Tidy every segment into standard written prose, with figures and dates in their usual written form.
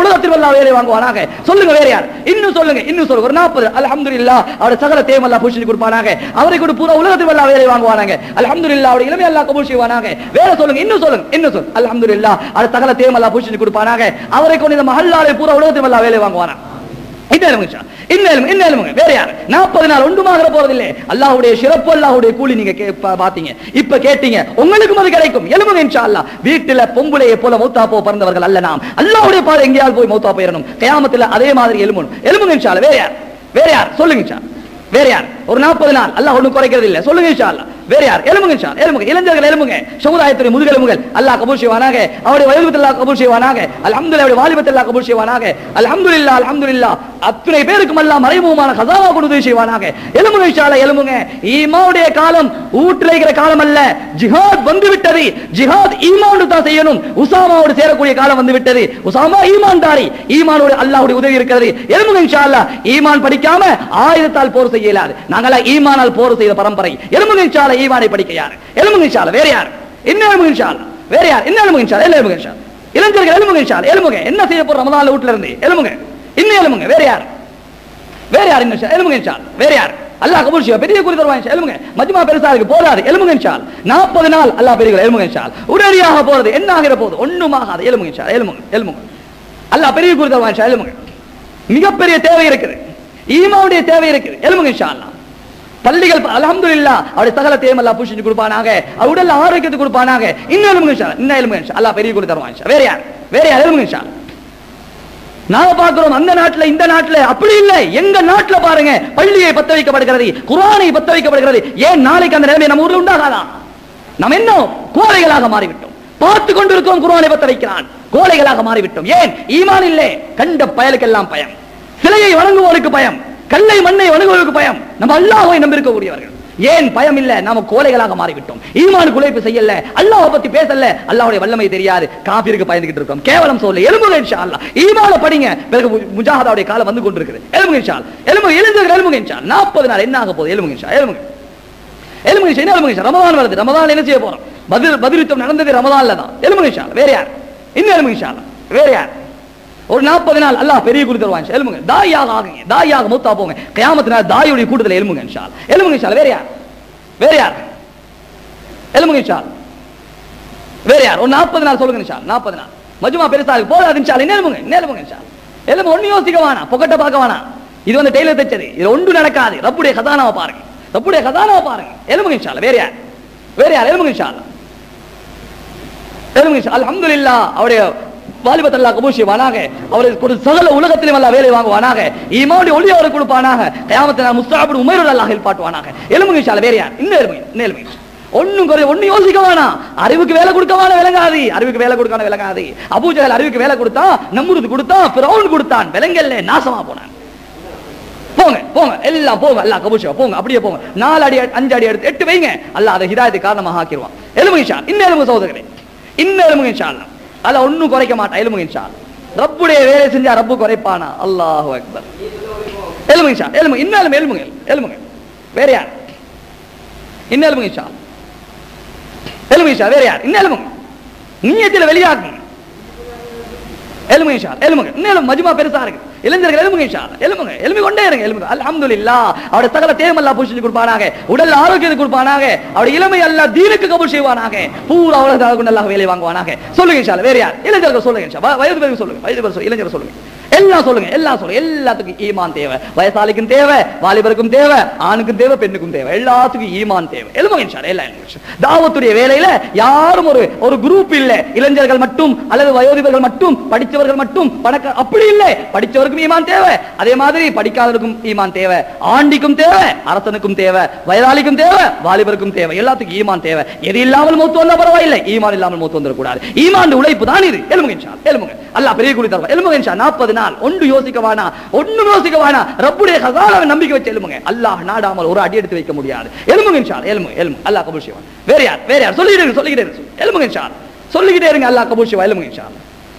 உலகத்தில் அல்லாஹ் வேலை வாங்குவானாக. சொல்லுங்க வேற யார்? இன்னும் சொல்லுங்க, இன்னும் சொல்லுங்க. ஒரு 40 அல்ஹம்துலில்லாஹ் அவருடைய சகல தேவை அல்லாஹ் பூஷி கொடுப்பானாக. அவரை கூட பூரா உலகத்தில் அல்லாஹ் வேலை வாங்குவானாங்க. அல்ஹம்துலில்லாஹ் அவருடைய இளமை அல்லாஹ் கபூல் செய்வானாக. வேற சொல்லுங்க, இன்னும் சொல்லுங்க, இன்னும் சொல்லுங்க. அல்ஹம்துலில்லாஹ் அவருடைய சகல தேவை அல்லாஹ் பூஷி கொடுப்பானாக. அவரை கொண்டு இந்த மஹல்லாலே பூரா உலகத்தில் அல்லாஹ் வேலை வாங்குவானாங்க. வேற யார்? 40 நாள் ஒன்றுமாக போறதில்லை. அல்லாஹ்வுடைய சிறப்பு, அல்லாஹ்வுடைய கூலி நீங்க பாத்தீங்க, இப்ப கேட்டீங்க, உங்களுக்கும் அது கிடைக்கும். எழுமுங்க இன்ஷா அல்லாஹ். வீட்டுல பொம்பளையை போல மௌத்தா போ பிறந்தவர்கள் அல்ல நாம். அல்லாஹ்வுடைய பாதை எங்கேயாவது போய் மௌத்தா போயிடணும். கியாமத்துல அதே மாதிரி எழுமணும். எழுமுங்க இன்ஷா அல்லாஹ். வேற யார்? வேற யார்? சொல்லுங்க இன்ஷா. வேற யார்? ஒரு 40 நாள் அல்லாஹ் ஒண்ணும் குறைக்கிறது இல்லை. சொல்லுங்க இன்ஷா அல்லாஹ். வேற யார்? எழுமுங்க இன்ஷா அல்லாஹ். எழுமுங்க இளைஞர்கள், எழுமுங்க. சமுதாயத்துடைய முதுகெலும்புகள் அல்லாஹ் கபூல் செய்வானாக. அவருடைய வயோதிபத்தை அல்லாஹ் கபூல் செய்வானாக. அல்ஹம்துலில்லாஹ் அவருடைய வாலிபத்தை அல்லாஹ் கபூல் செய்வானாக. அல்ஹம்துலில்லாஹ், அல்ஹம்துலில்லாஹ். அத்தனை பேருக்கும் அல்லாஹ் மறைமுகமான கஸாவா கொடுத்து செய்வானாக. எழுமுங்க இன்ஷா அல்லாஹ். எழுமுங்க. ஈமானுடைய காலம் ஊட்டில் இருக்கிற காலம் அல்ல. ஜிஹாத் வந்து விட்டது. ஜிஹாத் ஈமானோடு தான் செய்யணும். உசாமாவோடு சேரக்கூடிய காலம் வந்து விட்டது. உசாமா ஈமான்தாரி. ஈமானோடு அல்லாஹ்வுடைய உதவி இருக்கிறது. எழுமுங்க இன்ஷா அல்லாஹ். ஈமான் படிக்காம ஆயுதத்தால் போர் செய்ய இயலாது. நாங்களா ஈமானால் போர் செய்த பரம்பரை. எழுமுங்க இன்ஷா அல்லாஹ். ஈமானை படிக்க யார்? எழுமுங்க இன்ஷா அல்லாஹ். வேற யார்? இன்னும் எழுமுங்க இன்ஷா அல்லாஹ். வேற யார்? இன்னும் எழுமுங்க இன்ஷா அல்லாஹ். எழுமுங்க இன்ஷா அல்லாஹ். இளைஞர்கள் எழுமுங்க இன்ஷா அல்லாஹ். எழுமுங்க. என்ன செய்ய போற ரமதான்ல வீட்ல இருந்து? எழுமுங்க. இன்னும் எழுமுங்க. வேற யார்? வேற யார்? இன்னும் எழுமுங்க இன்ஷா அல்லாஹ். வேற யார்? அல்லாஹ் கபூல் செய்வான். பெரிய கூலி தருவான் இன்ஷா. எழுமுங்க. மஜ்மா பெருசா இருக்கு, போதாது. எழுமுங்க இன்ஷா அல்லாஹ். 40 நாள் அல்லாஹ் பெரிய எழுமுங்க இன்ஷா அல்லாஹ். உடனடியாக போறது என்ன ஆகிற போது? ஒண்ணுமாகாது. எழுமுங்க இன்ஷா அல்லாஹ். எழுமுங்க, எழுமுங்க. அல்லாஹ் பெரிய கூலி தருவான் இன்ஷா. எழுமுங்க. மிகப்பெரிய தேவை இருக்குது. ஈமானுடைய தேவை இருக்குது. எழுமுங்க இன்ஷா அல்லாஹ். பள்ளிகள் அல்ஹம்துலில்லாஹ் அவருடைய சகல தேவை அல்லாஹ் பூஷி கொடுப்பானாக. உடல் ஆரோக்கியத்தை கொடுப்பானாக. இன்னும் எழுமுங்க இன்ஷா அல்லாஹ். இன்னும் எழுமுங்க இன்ஷா அல்லாஹ். பெரிய கூலி தருவான் இன்ஷா. வேற யார்? வேற யார்? எழுமுங்க இன்ஷா அல்லாஹ். நாம பார்க்கிறோம் அந்த நாட்டுல இந்த நாட்டுல அப்படி இல்லை. எங்க நாட்டுல பாருங்க, பள்ளியை பத்த வைக்கப்படுகிறது, குர்ஆனை பத்த வைக்கப்படுகிறது. ஏன் நாளைக்கு அந்த நிலைமை நம்ம ஊர்ல உண்டாகாதா? நம்ம என்ன கோழைகளாக மாறிவிட்டோம். பார்த்து கொண்டிருக்கோம், குர்ஆனை பத்த வைக்கிறான். கோழைகளாக மாறிவிட்டோம். ஏன்? ஈமான் இல்லை. கண்ட பயலுக்கெல்லாம் பயம். சிலையை வணங்குவோருக்கு பயம், கல்லை மண்ணை வணங்குவோருக்கு பயம். நம்ம அல்லாஹ்வை நம்பியிருக்கக்கூடியவர்கள். ஏன் பயம் இல்ல? நாம கோழைகளாக மாறிவிட்டோம். ஈமானுக்கு உழைப்பு செய்யல, அல்லாஹ்வை பத்தி பேசல, அல்லாஹ்வுடைய வல்லமை தெரியாது, காபிருக்கு பயந்துகிட்டு இருக்கோம். கேவலம் சொல்ல. எழுமுங்க இன்ஷா அல்லாஹ். ஈமான படிங்க. பிறகு முஜாஹதாவுடைய காலம் வந்து கொண்டிருக்கிறது. எழுமுங்க இன்ஷா அல்லாஹ். எழுமுங்க. இளைஞர்கள் எழுமுங்க இன்ஷா அல்லாஹ். 40 நாள் என்ன ஆக போகுது? எழுமுங்க இன்ஷா. எழுமுங்க, எழுமுங்க இன்ஷா. எழுமுங்க இன்ஷா. ரமதான் வருது. ரமதான் என்ன செய்ய போறோம்? பதில் யுத்தம் நடந்தது ரமதான்ல தான். எழுமுங்க இன்ஷா அல்லாஹ். வேற யார்? இன்னும் எழுமுங்க இன்ஷா அல்லாஹ். வேற யார்? ஒரு 40 நாள் அல்லாஹ் பெரிய கூலி தருவான். எழுமுங்க. தாயாக ஆகுங்க. தாயாக மூத்தா போங்க. கியாமத் நாள் தாயுடைய கூட்டத்தில் எழுமுங்க இன்ஷா அல்லாஹ். எழுமுங்க இன்ஷா அல்லாஹ். வேற யார்? வேற யார்? எழுமுங்க இன்ஷா அல்லாஹ். வேற யார்? ஒரு 40 நாள் சொல்லுங்க இன்ஷா அல்லாஹ். 40 நாள் மஜ்மா பெருசா இருக்கு, போதாது இன்ஷா அல்லாஹ். எழுமுங்க, எழுமுங்க இன்ஷா அல்லாஹ். எழுமுங்க. ஒண்ணு யோசிக்க வேணாம், பொக்கட்ட பார்க்க வேணாம். இது வந்து டெய்லர் தைச்சது, இது ஒன்று நடக்காது. ரப்புடைய கதானாவை பாருங்க, ரப்புடைய கதானாவை பாருங்க. எழுமுங்க இன்ஷா அல்லாஹ். வேற யார்? வேற யார்? எழுமுங்க இன்ஷா அல்லாஹ். எழுமுங்க இன்ஷா அல்லாஹ். அல்ஹம்துலில்லாஹ் அவருடைய வாலிபத்தை அல்லாஹ் கபூல் செய்வானாக. அவருக்கு ஒரு சகல உலகத்திலும் அல்லாஹ் வேலை வாங்குவானாக. ஈமானுடைய ஒளி அவருக்கு கொடுப்பானாக. கியாமத் நாள் முஸ்தஅப் பின் உமைர் அல்லாஹ் ஹெல்பாட்டுவானாக. எழுமுங்க இன்ஷா அல்லாஹ். வேற யார்? இன்னும் எழுமுங்க, இன்னும் எழுமுங்க. ஒண்ணும் குறை, ஒண்ணு யோசிக்க வேணாம். அறிவுக்கு வேலை கொடுக்கவான விளங்காது, அறிவுக்கு வேலை கொடுக்கான விளங்காது. அபூ ஜஹல் அறிவுக்கு வேலை கொடுத்தா, நம்ரூத் கொடுத்தான், ஃபிரௌன் கொடுத்தான், விளங்கல்ல, நாசமா போனான். போங்க போங்க எல்லாம் போங்க, அல்லாஹ் கபூல் செய்வான். போங்க, அப்படியே போங்க. 4 அடி 5 அடி எடுத்து 8 வைங்க, அல்லாஹ் அதை ஹிதாயத்துக்கு காரணமாக ஆக்கிடுவான். எழுமுங்க இன்ஷா அல்லாஹ். இன்னும் எழுமுங்க சகோதரர்களே, இன்னும் எழுமுங்க இன்ஷா அல்லாஹ். அல்லாஹ் ஒன்னும் குறைக்க மாட்டான். எழுமுங்க இன்ஷா அல்லாஹ். ரப்புடைய வேலை செஞ்சா ரப்பு குறைப்பானா? அல்லாஹு அக்பர். எழுமுங்க இன்ஷா. எழுமுங்க. இன்னும் எழுமுங்க, எழுமுங்க. வேற யார்? இன்னும் எழுமுங்க இன்ஷா அல்லாஹ். எழுமுங்க இன்ஷா. வேற யார்? இன்னும் எழுமுங்க. நியத்தில வெளியாகுங்க. எழுமுங்க இன்ஷா அல்லாஹ். எழுமுங்க. இன்னும் மஜ்மா பெருசா இருக்கு. இளைஞர்கள் எழுமுங்க இன்ஷா அல்லாஹ். எழுமுங்க, எழுமி கொண்டே இருங்க. எழுமுங்க. அல்ஹம்துலில்லாஹ் அவருடைய சகல தேவை அல்லாஹ் பூஷி கொடுப்பானாக. உடல் ஆரோக்கியத்தை கொடுப்பானாக. அவருடைய இளமை அல்லாஹ் தீனுக்கு கபூல் செய்வானாக. பூரா உலகத்தை கொண்டு அல்லாஹ் வேலை வாங்குவானாக. சொல்லுங்க இன்ஷா அல்லாஹ். வேற யார்? இளைஞர்கள் சொல்லுங்க இன்ஷா. வயது பேருக்கு சொல்லுங்க, வயது பேருக்கு சொல்லுங்க, இளைஞர்கள் சொல்லுங்க. எல்லாம் சொல்லுங்க, எல்லாம் சொல்லுங்க. எல்லாத்துக்கும் ஈமான் தேவை. வயசாலிக்கும் தேவை, வாலிபருக்கும் தேவை, ஆணுக்கும் தேவை, பெண்ணுக்கும் தேவை, எல்லாத்துக்கும் ஈமான் தேவை. எழுமுங்க இன்ஷா அல்லாஹ். எல்லாம் தாவத்துடைய வேலையில யாரும் ஒரு குரூப் இல்ல. இளைஞர்கள் மட்டும் அல்லது வயோதிபர்கள் மட்டும், படித்தவர்கள் மட்டும், பணக்க அப்படி இல்லை. படித்தவருக்கும் ஈமான் தேவை, அதே மாதிரி படிக்காதவருக்கும் ஈமான் தேவை, ஆண்டிக்கும் தேவை, அரசனுக்கும் தேவை, வயதாளிக்கும் தேவை, வாலிபருக்கும் தேவை, எல்லாத்துக்கும் ஈமான் தேவை. எது இல்லாமல் மூத்து வந்தா பரவாயில்லை, ஈமான் இல்லாமல் மூத்து வந்துடக்கூடாது. ஈமான் உழைப்பு தான் இது. எழுமுங்க இன்ஷா அல்லாஹ். எழுமுங்க. அல்லாஹ் பெரிய கூலி தருவான். எழுமுங்க இன்ஷா. 40 நாள் ஒன்று யோசிக்க வேணா, ஒன்னும் யோசிக்க வேணா. ரப்புடைய கஸானாவை நம்பிக்கை வச்சு எழுமுங்க. அல்லாஹ் நாடாமல் ஒரு அடி எடுத்து வைக்க முடியாது. எழுமுங்க இன்ஷா அல்லாஹ். எழுமுங்க, எழுமுங்க. அல்லாஹ் கபூல் செய்வான். வேற யார்? வேற யார்? சொல்லிக்கிட்டே இருங்க, சொல்லிக்கிட்டே இருங்க. எழுமுங்க இன்ஷா அல்லாஹ். சொல்லிக்கிட்டே இருங்க, அல்லாஹ் கபூல் செய்வான். எழுமுங்க இன்ஷா அல்லாஹ்.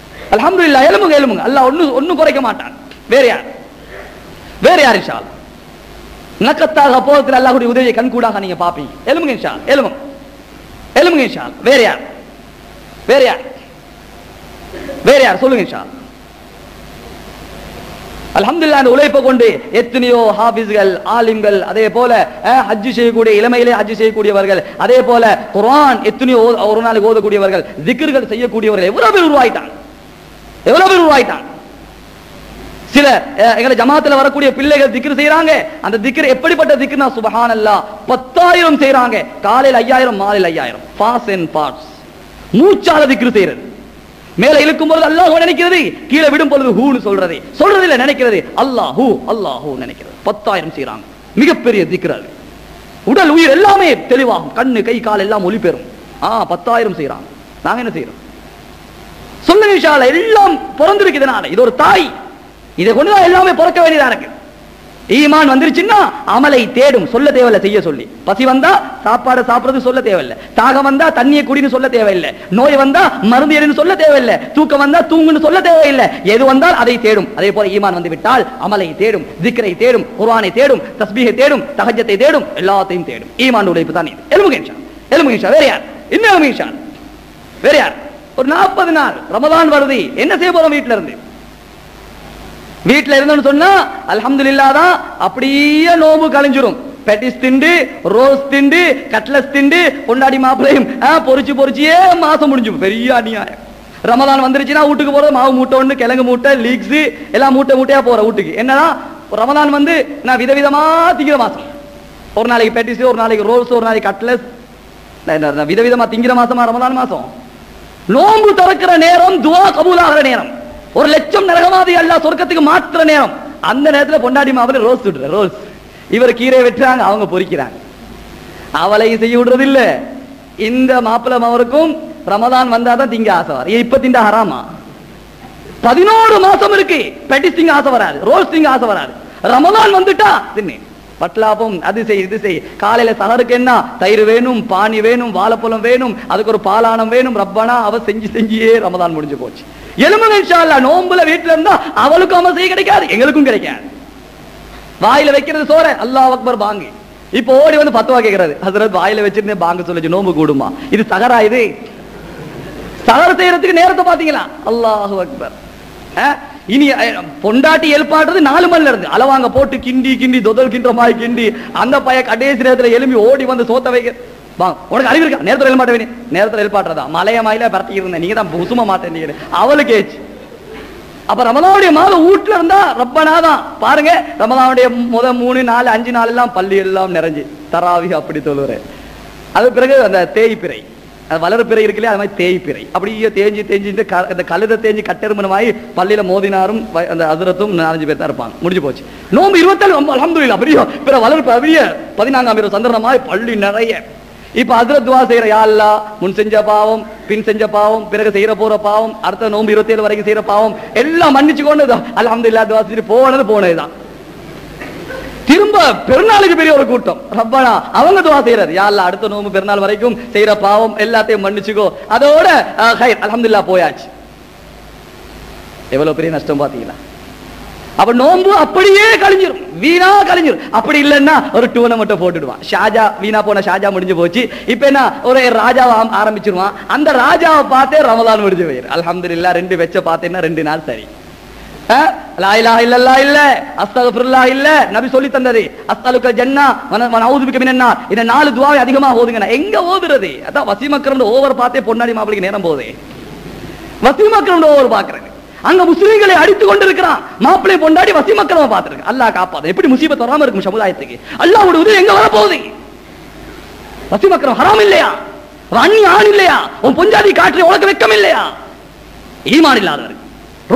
அல்ஹம்துலில்லாஹ். எழுமுங்க, எழுமுங்க. அல்லாஹ் ஒன்னும் குறைக்க மாட்டான். வேற யார்? வேற யார்? இன்ஷா அல்லாஹ். நக்கத்தாக போறதுல அல்லாஹ்வுடைய உதவியை கண்கூடாக நீங்க பாப்பீங்க. எழுமுங்க இன்ஷா அல்லாஹ். எழுமுங்க, எழுமுங்க இன்ஷா அல்லாஹ். வேற யார்? வேற யார்? வேற யார்? சொல்லுங்க இன்ஷா அல்லாஹ். அல்ஹம்துலில்லாஹ் அந்த உழைப்பை கொண்டு எத்தனையோ ஹாஃபிஸ்கள், ஆலிம்கள், அதே போல ஹஜ் செய்யக்கூடிய இளமையிலே ஹஜ் செய்யக்கூடியவர்கள், அதே போல குர்ஆன் எத்தனையோ ஒரு நாளைக்கு ஓதக்கூடியவர்கள், திக்ர்கள் செய்யக்கூடியவர்கள் எவ்வளவு பேர் உருவாயிட்டாங்க, எவ்வளவு பேர் உருவாயிட்டாங்க. சில எங்களை ஜமாத்துல வரக்கூடிய பிள்ளைகள் திக்ர் செய்யறாங்க. அந்த திக்ர் எப்படிப்பட்ட திக்ர்னா சுப்ஹானல்லாஹ் 10,000 செய்யறாங்க. காலையில் 5000, மாலையில் 5000. ஃபாஸ்ட் அண்ட் பார்ட்ஸ் மூச்சால திக்ர் செய்யறது. மேல இழுக்கும் பொழுது அல்லாஹ் நினைக்கிறது, கீழே விடும் பொழுது ஹூன்னு சொல்றது இல்ல நினைக்கிறது அல்லாஹ் அல்லாஹ் நினைக்கிறது. 10,000 செய்யறாங்க. மிகப்பெரிய திக்ர் அது. உடல் உயிர் எல்லாமே தெளிவாகும், கண்ணு கை கால் எல்லாம் ஒளி பெறும். 10,000 செய்யறாங்க. நாங்க என்ன செய்யறோம் சொல்லுங்க இன்ஷா அல்லாஹ். எல்லாம் பிறந்திருக்கு இதனால. இது ஒரு தாய், இதை கொண்டுதான் எல்லாமே பிறக்க வேண்டியதா இருக்கு. ஈமான் வந்துருச்சுன்னா அமலை தேடும், சொல்ல தேவையில்ல செய்ய சொல்லி. பசி வந்தா சாப்பாடு சாப்பிடுறது சொல்ல தேவையில்லை, தாகம் வந்தா தண்ணியை குடின்னு சொல்ல தேவையில்லை, நோய் வந்தா மருந்து எடுன்னு சொல்ல தேவையில்லை, தூக்கம் வந்தா தூங்குன்னு சொல்ல தேவையில்லை. எது வந்தால் அதை தேடும். அதே போல ஈமான் வந்து விட்டால் அமலை தேடும், திக்ரை தேடும், குர்ஆனை தேடும், தஸ்பீஹை தேடும், தஹஜ்ஜத்தை தேடும், எல்லாத்தையும் தேடும். ஈமான் உழைப்பு தான் இது. எலுமுக இன்ஷா. வேற யார்? இன்னும் இன்ஷா வேற யார்? ஒரு 40 நாள் ரமதான் வருது. என்ன செய்ய போறோம்? வீட்டுல இருந்தோம்னு சொன்னா அல்ஹம்துலில்லாஹ் தான் அப்படியே நோம்பு கழிஞ்சிரும். பெட்டிஸ் திண்டு, ரோஸ் திண்டு, கட்லஸ் திண்டு, பொண்டாடி மாப்பிளையும் பொறிச்சியே மாசம் முடிஞ்சு. பெரிய அநியாயம். ரமதான் வந்துருச்சுன்னா வீட்டுக்கு போறது மாவு மூட்டை ஒண்ணு, கிழங்கு மூட்டை, லீக்ஸ் எல்லாம் மூட்டையா போற வீட்டுக்கு. என்னன்னா ரமதான் வந்து நான் விதவிதமா திங்கிற மாசம். ஒரு நாளைக்கு பெட்டிஸ், ஒரு நாளைக்கு ரோஸ், ஒரு நாளைக்கு கட்லஸ், விதவிதமா திங்கிற மாசமா ரமதான் மாசம். நோம்பு திறக்கிற நேரம் துஆ கபூல் ஆகிற நேரம். 1,00,000 நரகவாதி அல்லாஹ் சொர்க்கத்துக்கு மாற்ற நேரம். அந்த நேரத்துல பொண்டாடி மாப்பிள்ளை ரோஸ் சுடுற ரோஸ். இவர் கீரை வெட்டுறாங்க, அவங்க பொறிக்கிறாங்க. அவளை செய்ய விடுறது இல்ல. இந்த மாப்பிள்ளை அவருக்கும் ரமதான் வந்தாதான் திங்க ஆசை வர. இப்ப திண்ட ஹராமா? 11 மாசம் இருக்கு. பெட்டிஸ் திங்க ஆசை வராது, ரோஸ் திங்க ஆசை வராது. ரமதான் வந்துட்டா தின்னு பட்லாபம், அது செய் இது செய். காலையில சஹருக்கு என்ன தயிர் வேணும், பானி வேணும், வாழைப்பழம் வேணும், அதுக்கு ஒரு பாலானம் வேணும். ரப்பனா அவ செஞ்சியே ரமதான் முடிஞ்சு போச்சு. எலும்புங்க இன்ஷா அல்லாஹ். நோம்புல வீட்டுல இருந்தா அவளுக்கும் அமல் செய்ய கிடைக்காது, எங்களுக்கும் கிடைக்காது. வாயில வைக்கிறது சோற, அல்லாஹ் அக்பர் பாங்கு. இப்ப ஓடி வந்து பத்துவா கேட்கறது, ஹஸ்ரத் வாயில வச்சிருந்தேன் பாங்கு சொல்லுச்சு, நோம்பு கூடுமா? இது சகரா? இது சகர் செய்யறதுக்கு நேரத்தை பாத்தீங்களா? அல்லாஹு அக்பர். இனி பொண்டாட்டி எழுப்பாடுறது 4 மணில இருந்து அளவாங்க போட்டு கிண்டி தொதல் கின்ற மாதிரி கிண்டி, அந்த பைய கடைசி நேரத்துல எலும்பி ஓடி வந்து சோத்த வைக்க. உனக்கு அறிவு இருக்கா? நேரத்தில் எழுமாட்ட வேணும், நேரத்தில் எழுப்பாட்டுறதா? மலைய மாயில பரட்டி இருந்தேன், நீங்க தான் உசும மாட்டேன் அவளுக்கு ஏச்சு. அப்ப ரமலானுடைய மாதம் வீட்டுல இருந்தா ரப்பனாதான். பாருங்க, ரமலானுடைய முதல் 3, 4, 5 நாள் எல்லாம் பள்ளி எல்லாம் நிறைஞ்சு தராவி அப்படி தொழுறேன். அது பிறகு அந்த தேய்பிறை, வளர் பிறை இருக்குல்லையா, அது மாதிரி தேய்பிறை அப்படியே தேஞ்சு இந்த கழுத தேஞ்சு கட்டெருமனமாயி பள்ளியில மோதினாரும் அந்த ஹஸ்ரத்தும் 4-5 பேர் தான் இருப்பாங்க. முடிஞ்சு போச்சு. நோம்பு 27 அல்ஹம்துலில்லாஹ். அப்படியே பிற வளர் பெரிய 14ஆம் சந்திரனமாய் பள்ளி நிறைய. இப்ப ஹஸ்ரத் துஆ செய்யற, யா அல்லாஹ் முன் செஞ்ச பாவம், பின் செஞ்ச பாவம், பிறகு செய்யற போற பாவம், அடுத்த நோம்பு 27 வரைக்கும் செய்யற பாவம் எல்லாம் மன்னிச்சு கொண்டு அல்ஹம்துலில்லாஹ் துஆ செஞ்சு போனதுதான். திரும்ப பெருநாளுக்கு பெரிய ஒரு கூட்டம், ரப்பனா அவங்க துஆ செய்யறாரு, யா அல்லாஹ் அடுத்த நோம்பு பெருநாள் வரைக்கும் செய்யற பாவம் எல்லாத்தையும் மன்னிச்சுக்கோ. அதோட ஹைர் அல்ஹம்துலில்லாஹ் போயாச்சு. எவ்வளவு பெரிய நஷ்டம் பாத்தீங்களா? அப்ப நோம்பு அப்படியே கழிஞ்சிரும், வீணா கழிஞ்சிரும். அப்படி இல்லைன்னா ஒரு டூர்னமெண்ட் போட்டுடுவான். ஷாஜா வீணா போன ஷாஜா முடிஞ்சு போச்சு. இப்ப என்ன ஒரு ராஜாவை ஆரம்பிச்சிருவான். அந்த ராஜாவை பார்த்தே ரமலான் முடிஞ்சு போயிரு. அல்ஹம்துலில்லாஹ் 2 வெச்ச பார்த்தேன்னா 2 நாள் சரி. லா இலாஹ இல்லல்லாஹ் இல்ல, அஸ்தக்ஃபிருல்லாஹ் இல்ல, நபி சொல்லி தந்தது அஸ்அலுக ஜன்னா வ நஊது பிக மினன் நார். இந்த 4 துஆவை அதிகமா ஓதுங்க. எங்க ஓதுறது? அதான் வசீமக்கரண்ட் ஓவர் பார்த்தே பொன்னாடி மாப்பிளைக்கு நேரம் போகுது. வசீமக்கரண்ட் ஓவர் பாக்குறது. அங்க முஸ்லிம்களை அடித்து கொண்டிருக்கிறான். மாப்பிளை பொண்டாடி வசீமக்கரமா பார்த்திருக்கு. அல்லாஹ் காப்பாது. எப்படி முசீபத் வராம இருக்கும் சமுதாயத்துக்கு? அல்லாஹ்வுடைய உதவி எங்க வர போகுது? வசீமக்கரம் ஹராம் இல்லையா? அந்நிய ஆண் இல்லையா? உன் பொஞ்சாதி காற்றை உனக்கு வெக்கம் இல்லையா? ஈமான் இல்லாதவர்கள்,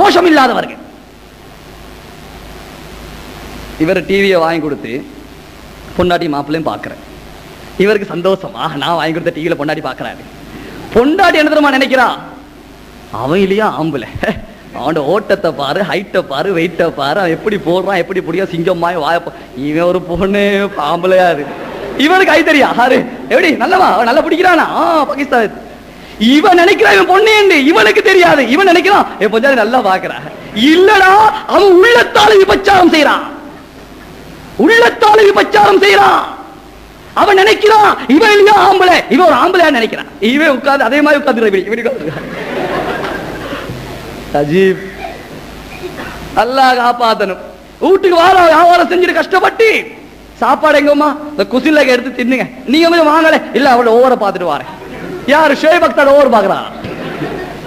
ரோஷம் இல்லாதவர்கள். இவர் டிவியை வாங்கி கொடுத்து பொண்டாட்டி மாப்பிள்ளையும் பார்க்கிறேன். இவருக்கு சந்தோஷம், நான் வாங்கி கொடுத்த டிவியில பொண்டாட்டி பார்க்கிறாரு. பொண்டாட்டி என்ன தெரியுமா நினைக்கிறா? அவன் இல்லையா ஆம்பளை, அவனோட ஓட்டத்தை பாரு, ஹைட்டை பாரு, வெயிட்டை பாரு, அவன் எப்படி போடுறான், எப்படி பிடிக்கும், சிங்கம்மாய் வாயப்போ. இவன் ஒரு பொண்ணு ஆம்பளையா இருக்கு. இவனுக்கு கை தெரியா? ஆறு எப்படி நல்லவா, நல்லா பிடிக்கிறானா? பாகிஸ்தான். இவன் நினைக்கிறான் இவன் பொண்ணு, இவனுக்கு தெரியாது. இவன் நினைக்கிறான் என் பொஞ்சாதி நல்லா பாக்குறான். இல்லடா, அவன் உள்ளத்தால விபச்சாரம் செய்யறான், உள்ளத்தால விபச்சாரம் செய்யறான். அவன் நினைக்கிறான் இவன் இல்லையா ஆம்பளை, இவன் ஒரு ஆம்பளையா நினைக்கிறான். இவன் உட்கார்ந்து அதே மாதிரி உட்கார்ந்து அஜீப். அல்லாஹ் காப்பாத்தணும். வீட்டுக்கு வார வியாபாரம் செஞ்சுட்டு கஷ்டப்பட்டு சாப்பாடு எங்கம்மா இந்த குசில எடுத்து தின்னுங்க, நீங்க கொஞ்சம் வாங்கல இல்ல அவளோட ஓவரை பார்த்துட்டு வாரேன். யாரு சுயபக்தோட ஓவர் பாக்குறா?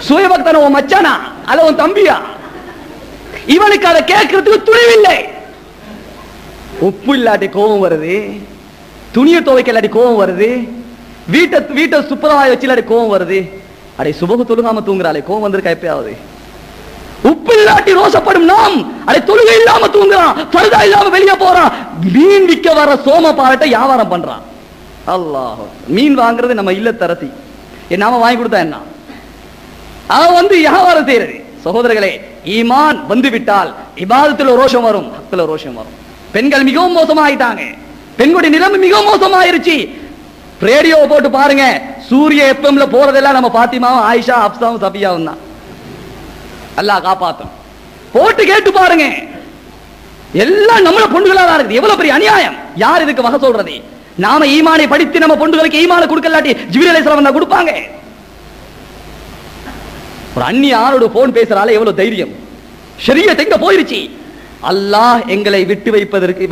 சுயபக்தன உன் மச்சானா அல்ல உன் தம்பியா? இவனுக்கு அதை கேட்கறதுக்கு துணிவில்லை. உப்பு இல்லாட்டி கோபம் வருது, துணியை துவைக்க இல்லாட்டி கோபம் வருது, வீட்டை சுப்பரவாய் வச்சு இல்லாட்டி கோபம் வருது. அடே சுபகு தொழுகாம தூங்குறாளே கோபம் வந்திருக்கா எப்பயாவது? உப்பு இல்லாட்டி ரோசப்படும் நாம் அடே தொழுகை இல்லாம தூங்குறான், பர்தா இல்லாம வெளியே போறான், மீன் விற்க வர சோம பாரட்ட வியாபாரம் பண்றான். அல்லாஹ், மீன் வாங்குறது நம்ம இல்ல தரசி, நாம வாங்கி கொடுத்தா என்ன? அவன் வியாபாரம் செய்யறது. சகோதரர்களே, ஈமான் வந்து விட்டால் இபாதத்துல ரோஷம் வரும், ஹக்ல ரோஷம் வரும். பெண்கள் மிகவும் மோசமாயிட்டாங்க, பெண்களுடைய நிலைமை மிகவும் மோசமாயிருச்சு. ரேடியோ போட்டு பாருங்க, சூரிய எஃப்எம்ல போறதெல்லாம் நம்ம பாத்திமாவும் ஆயிஷா அப்சாவும் சபியாவும் தான். அல்லாஹ் காப்பாத்தும். போட்டு கேட்டு பாருங்க, எல்லாம் நம்மள பொண்ணுகளா தான் இருக்குது. எவ்வளவு பெரிய அநியாயம்! யார் இதுக்கு வகை சொல்றது? நாம ஈமானை படித்து நம்ம பொண்ணுகளுக்கு ஈமான கொடுக்கலாட்டி ஜிப்ரீல் அலைஹிஸ்ஸலாம் தான் கொடுப்பாங்க. ஒரு அந்நிய ஆளோட போன் பேசுறால எவ்வளவு தைரியம்! ஷரியத் எங்க போயிருச்சு? அல்லாஹ் எங்களை விட்டு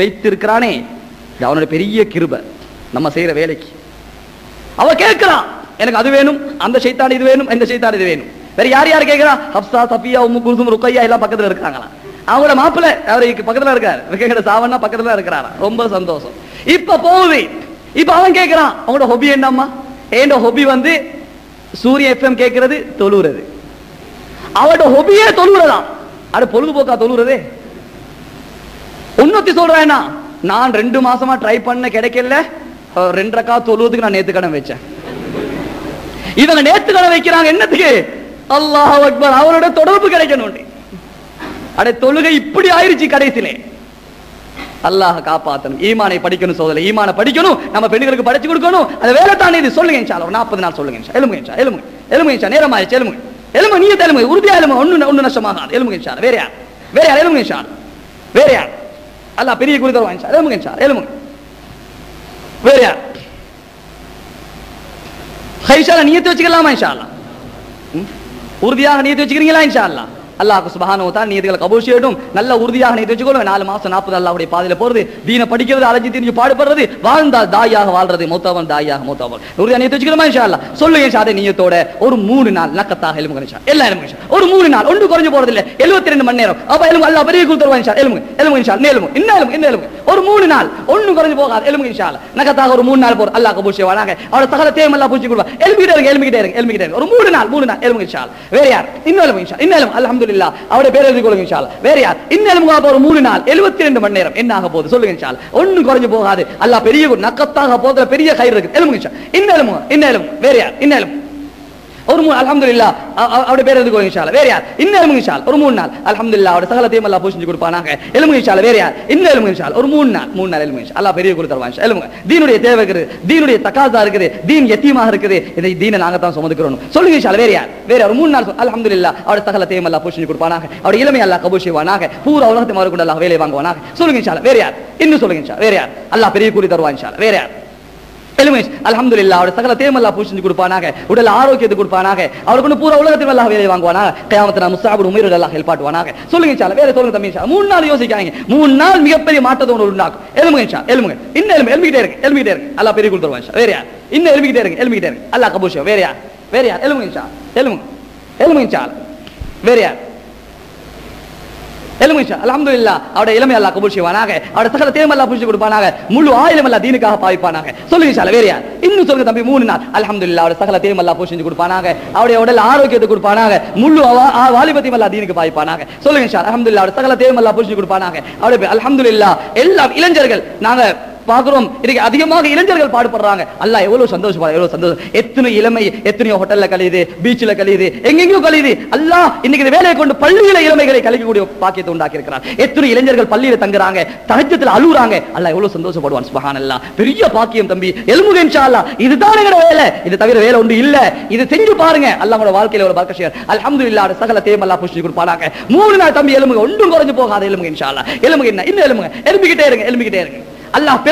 வைத்திருக்கிறானே, அவனுடைய பெரிய கிருபை. நம்ம செய்யற வேலைக்கு அவ கேட்கிறான், எனக்கு அது வேணும், அந்த ஷைத்தான் இது வேணும், இந்த ஷைத்தான் இது வேணும். வேற யார் யார் கேட்கிறா? ஹப்சா, சஃபியா, உம்மு குல்சும், ருக்கையா எல்லாம் பக்கத்துல இருக்காங்களா? அவங்களோட மாப்பிள்ளை அவருக்கு பக்கத்துல இருக்காரு, ருக்கையோட சாவண்ணா பக்கத்துல இருக்கிறாரா? ரொம்ப சந்தோஷம். இப்ப போகுது. இப்ப அவன் கேட்கிறான், அவங்களோட ஹொபி என்னம்மா? ஏண்ட ஹொபி சூரிய எஃப்எம் கேட்கறது, தொழுறது. அவட ஹொபியே தொழுறதா? அது பொழுதுபோக்கா தொழுறதே? உன்னத்தி சொல்றேன்னா, நான் 2 மாசமா ட்ரை பண்ண கிடைக்கல, 2 ரக்கா தொழுவதுக்கு நான் நேத்து கடன் வச்சேன். இவங்க நேத்து கடன் வைக்கிறாங்க என்னத்துக்கு? அல்லாஹ் அக்பர், அவரோட தொடர்பு கிடைக்கணும். அட தொழுகை இப்படி ஆயிருச்சு கடைசியிலே. அல்லாஹ் காப்பாத்தணும். ஈமானை படிக்கணும் சோதனை, ஈமான படிக்கணும். நம்ம பெண்களுக்கு படிச்சு கொடுக்கணும். அது வேலை தானே. இது சொல்லுங்க இன்ஷாஅல்லாஹ், 40 நாள் சொல்லுங்க இன்ஷா. எலுமுங்க இன்ஷா, எலுமுங்க இன்ஷா. நேரமாயிடுச்சு, எலுமுங்க நீங்க எலுமுங்க, உறுதியா எலுமுங்க, ஒண்ணு நஷ்டமாகாது. எலுமுங்க இன்ஷா. வேற யார் எலுமுங்க இன்ஷா, வேற யார்? அல்லாஹ் பெரிய கூலி தருவான் இன்ஷா. எலுமுங்க இன்ஷா, எலுமுங்க. வேற யார்? ஹைஷால நியத்து வச்சுக்கலாமா இன்ஷா அல்லாஹ்? உறுதியாக நியத்து வச்சுக்கிறீங்களா இன்ஷா அல்லாஹ்? அல்லாஹ் சுப்ஹானஹு வ தஆலா நியத்துகளை கபூல் செய்யட்டும். நல்ல உறுதியாக நியத்து வச்சுக்கோங்க. 4 மாசம் 40 அல்லாஹ்வுடைய பாதையில போறது, தீனை படிக்கிறது, அலைஞ்சி திரிஞ்சு பாடுபடுறது, வாழ்ந்தால் தாயாக வாழ்றது, மௌத்தாவன் தாயாக மௌத்தாவன். உறுதியாக நியத்து வச்சுக்கிறோமா இன்ஷா அல்லாஹ்? சொல்லுங்க இன்ஷா. அதே நியத்தோட ஒரு 3 நாள் நக்கத்தாக எலுமுங்க இன்ஷா. எல்லா எலுமுங்க இன்ஷா. ஒரு 3 நாள், ஒன்று குறைஞ்சு போறது இல்ல, 72 மணி நேரம். அப்ப எலுமுங்க அல்லாஹ் பெரிய கூலி தருவான் இன்ஷா. எலுமுங்க இன்ஷா. எலுமுங்க ஒரு 3 நாள், ஒன்று குறைஞ்சு போகாது. எலுமுங்க இன்ஷா அல்லாஹ். நக்கத்தாக ஒரு 3 நாள் போற அல்லாஹ் கபூல் செய்வானாக. அவரோட சகல தேவம் அல்லாஹ் பூச்சி கொடுவா. எலுமிக்கிட்டே இருங்க. ஒரு 3 நாள் எலுமுங்க இன்ஷா அல்லாஹ். வேற யார்? இன்னும் எலுமுங்க இன்ஷா. அல்ஹம்துலில்லாஹ். அவருடைய பேர் எழுதி கொள்ளுங்க இன்ஷா அல்லாஹ். வேற யார்? இன்னும் ஒரு 3 நாள் 72 மணி நேரம் என்ன ஆக போகுது சொல்லுங்க இன்ஷா அல்லாஹ். ஒண்ணு குறைஞ்சு போகாது. அல்லாஹ் பெரிய நக்கத்தாக போதுல பெரிய கயிறு இருக்கு. எலுமுங்க இன்ஷா. இன்னும் வேற யார்? இன்னும் ஒரு 3 அல்ஹம்துலில்லாஹ். அவருடைய பேர் எழுதி கொள்ளுங்க இன்ஷா அல்லாஹ். வேற யார்? இன்னும் இன்ஷா அல்லாஹ். ஒரு 3 நாள் அல்ஹம்துலில்லாஹ். அவருடைய சகல தேவம் அல்லாஹ் பூசி கொடுப்பானாக. எலுமுங்க இன்ஷா அல்லாஹ். வேற யார்? இன்னும் இன்ஷா அல்லாஹ். ஒரு 3 நாள் எலுமுங்க இன்ஷா அல்லாஹ் பெரிய கூலி தருவான் இன்ஷா. எலுமுங்க. தீனுடைய தேவை இருக்குது, தீனுடைய தகாசா இருக்குது, தீன் யத்தீமாக இருக்குது. இதை தீனை நாங்க தான் சுமந்துக்கிறோம். சொல்லுங்க இன்ஷா அல்லாஹ். வேற யார்? ஒரு 3 நாள் அல்ஹம்துலில்லாஹ். அவருடைய சகல தேவம் அல்லாஹ் பூசி கொடுப்பானாக. அவருடைய இளமை அல்லாஹ் கபூல் செய்வானாக. பூரா உலகத்தை மாறிக்கொண்டு அல்லாஹ் வேலை வாங்குவானாக. சொல்லுங்க இன்ஷா அல்லாஹ். வேற யார்? இன்னும் சொல்லுங்க இன்ஷா. வேற யார்? அல்லாஹ் பெரிய கூலி தருவான் இன்ஷா அல்லாஹ். வேற யார்? அல்ஹம்துலில்லாஹ். அவருடைய சகல தேவம் அல்லாஹ் பூசி கொடுப்பானாக. உடல் ஆரோக்கியத்தை கொடுப்பானாக. அவருக்கு பூரா உலகத்தில் அல்லாஹ் வேலை வாங்குவானாக. கியாமத்துல முஸ்அப் இப்னு உமைர் அல்லாஹ் ஹெல்பாட்டுவானாக. சொல்லுங்க இன்ஷா அல்லாஹ். வேற சொல்லுங்க தம்பி இன்ஷா. 3 நாள் யோசிக்காதீங்க. 3 நாள் மிகப்பெரிய மாற்றத்தை ஒன்று உண்டாக்கும். எலுமுங்க இன்ஷா. எலுமுங்க. இன்னும் எலுமிக்கிட்டே இருக்கு. அல்லாஹ் பெரிய கூலி தருவான் இன்ஷா. வேற யார்? இன்னும் எலுமிக்கிட்டே இருக்கு. அல்லாஹ் கபூல் செய்வான். வேற யார்? எலுமுங்க இன்ஷா. எலுமுங்க இன்ஷா. வேற யார்? அல்ஹம்துலில்லாஹ். அவருடைய இளமை அல்லாஹ் கபூல் செய்வானாக. அவருடைய சகல தேவம் அல்லாஹ் பூசி கொடுப்பானாக. முழு ஆயிரம் அல்லாஹ் தீனுக்காக பாவிப்பானாக. சொல்லுங்க இன்ஷா அல்லாஹ். வேற யார்? இன்னும் சொல்லுங்க தம்பி. 3 நாள் அல்ஹம்துலில்லாஹ். அவருடைய சகல தேவம் அல்லாஹ் பூசி கொடுப்பானாக. அவருடைய உடல் ஆரோக்கியத்தை கொடுப்பானாக. முழு வாலிபத்தையும் அல்லாஹ் தீனுக்கு பாவிப்பானாக. சொல்லுங்க இன்ஷா அல்லாஹ். அல்ஹம்துலில்லாஹ். அவருடைய சகல தேவம் அல்லாஹ் பூசி கொடுப்பானாக. அவருடைய அல்ஹம்துலில்லாஹ். எல்லா இளைஞர்கள் நாங்க பாக்குறோம், இதுக்கு அதிகமாக இளைஞர்கள் பாடுபடுறாங்க. அல்லாஹ் எவ்வளவு சந்தோஷம். எத்தனை இளமை எத்தனையோ ஹோட்டல்ல கழியுது, பீச்சில் கழியுது, எங்கெங்கயோ கழியுது. அல்லாஹ் இன்னைக்கு வேலையை கொண்டு பள்ளியில இளமைகளை கழிக்கக்கூடிய பாக்கியத்தை உண்டாக்கி இருக்கிறார். எத்தனை இளைஞர்கள் பள்ளியில தங்குறாங்க, தஹஜ்ஜுதுல அழுறாங்க. அல்லாஹ் எவ்வளவு சந்தோஷப்படுவான். சுப்ஹானல்லாஹ். பெரிய பாக்கியம் தம்பி. எலுமுக இன்ஷா அல்லாஹ். இதுதான் எங்கட வேலை. இது தவிர வேலை ஒன்று இல்ல. இது செஞ்சு பாருங்க. அல்லாஹ் உங்களோட வாழ்க்கையில ஒரு பரக்கத் செய்வார். அல்ஹம்துலில்லாஹ். சகல தேவம் அல்லாஹ் பூசி கொடுப்பானாக. 3 நாள் தம்பி எலுமுக ஒன்றும் குறைஞ்சு போகாத. எலுமுக இன்ஷா அல்லாஹ். எலுமுக என்ன? இன்னும் எலுமுகிட்டே இருங்க. அல்லாஹ்